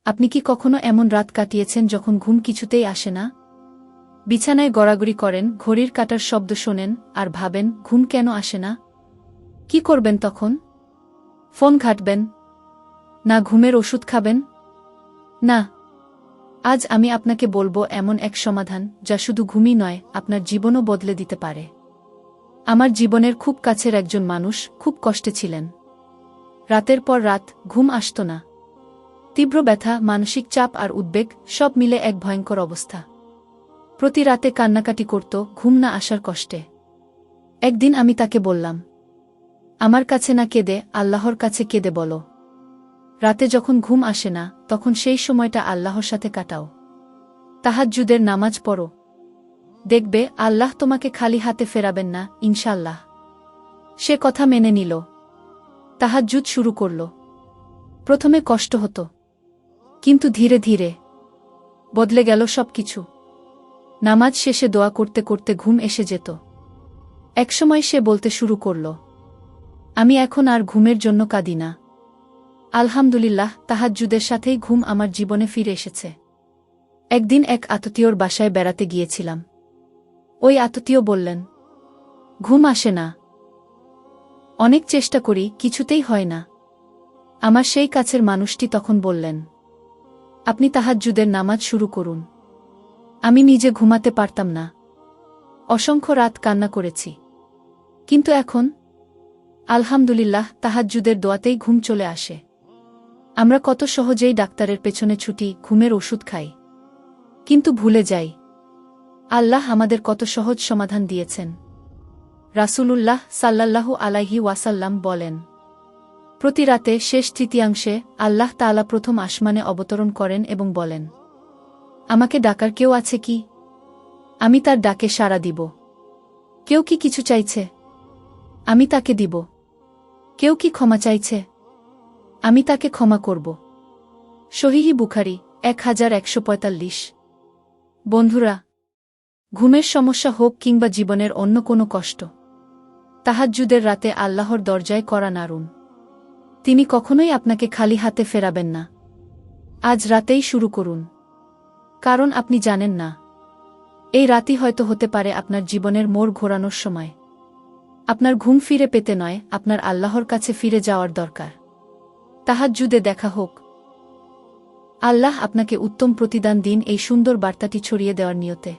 আপনি কি কখনো এমন রাত কাটিয়েছেন যখন ঘুম কিছুতেই আসে না? বিছানায় গড়াগড়ি করেন, ঘড়ির কাঁটার শব্দ শোনেন, আর ভাবেন ঘুম কেন আসে না? কি করবেন তখন? ফোন ঘাঁটবেন? না ঘুমের ওষুধ খাবেন? না। আজ আমি আপনাকে বলবো এমন এক সমাধান যা শুধু ঘুমই নয়, আপনার জীবনও বদলে দিতে পারে। আমার জীবনের খুব কাছের একজন মানুষ খুব কষ্টে ছিলেন। রাতের পর রাত ঘুম আসত না। তীব্র ব্যথা, মানসিক চাপ আর উদ্বেগ সব মিলে এক ভয়ঙ্কর অবস্থা। প্রতি রাতে কান্নাকাটি করত ঘুম না আসার কষ্টে। একদিন আমি তাকে বললাম, আমার কাছে না কেঁদে আল্লাহর কাছে কেঁদে বলো। রাতে যখন ঘুম আসে না তখন সেই সময়টা আল্লাহর সাথে কাটাও। তাহাজ্জুদের নামাজ পড়ো। দেখবে আল্লাহ তোমাকে খালি হাতে ফেরাবেন না, ইনশাল্লাহ। সে কথা মেনে নিল। তাহাজ্জুদ শুরু করল। প্রথমে কষ্ট হতো, কিন্তু ধীরে ধীরে বদলে গেল সবকিছু। নামাজ শেষে দোয়া করতে করতে ঘুম এসে যেত। একসময় সে বলতে শুরু করল, আমি এখন আর ঘুমের জন্য কাঁদি না। আলহামদুলিল্লাহ, তাহাজ্জুদের সাথেই ঘুম আমার জীবনে ফিরে এসেছে। একদিন এক আত্মীয়র বাসায় বেড়াতে গিয়েছিলাম। ওই আত্মীয় বললেন, ঘুম আসে না। অনেক চেষ্টা করি, কিছুতেই হয় না। আমার সেই কাছের মানুষটি তখন বললেন, আপনি তাহাজ্জুদের নামাজ শুরু করুন। আমি নিজে ঘুমাতে পারতাম না। অসংখ্য রাত কান্না করেছি। কিন্তু এখন আলহামদুলিল্লাহ, তাহাজ্জুদের দোয়াতেই ঘুম চলে আসে। আমরা কত সহজেই ডাক্তারের পেছনে ছুটি, ঘুমের ওষুধ খাই, কিন্তু ভুলে যাই আল্লাহ আমাদের কত সহজ সমাধান দিয়েছেন। রাসূলুল্লাহ সাল্লাল্লাহু আলাইহি ওয়াসাল্লাম বলেন, প্রতি রাতে শেষ তৃতীয়াংশে আল্লাহ তাআলা প্রথম আসমানে অবতরণ করেন এবং বলেন, আমাকে ডাকার কেউ আছে কি? আমি তার ডাকে সাড়া দিব। কেউ কি কিছু চাইছে? আমি তাকে দিব। কেউ কি ক্ষমা চাইছে? আমি তাকে ক্ষমা করব। সহিহ বুখারী 1145। বন্ধুরা, ঘুমের সমস্যা হোক কিংবা জীবনের অন্য কোনো কষ্ট, তাহাজ্জুদের রাতে আল্লাহর দরজায় করা নাড়ুন। তিনি কখনোই আপনাকে খালি হাতে ফেরাবেন না। আজ রাতেই শুরু করুন, কারণ আপনি জানেন না, এই রাতই হয়তো হতে পারে আপনার জীবনের মোড় ঘোরানোর সময়। আপনার ঘুম ফিরে পেতে নয়, আপনার আল্লাহর কাছে ফিরে যাওয়ার দরকার। তাহাজ্জুদে দেখা হোক। আল্লাহ আপনাকে উত্তম প্রতিদান দিন এই সুন্দর বার্তাটি ছড়িয়ে দেওয়ার নিয়তে।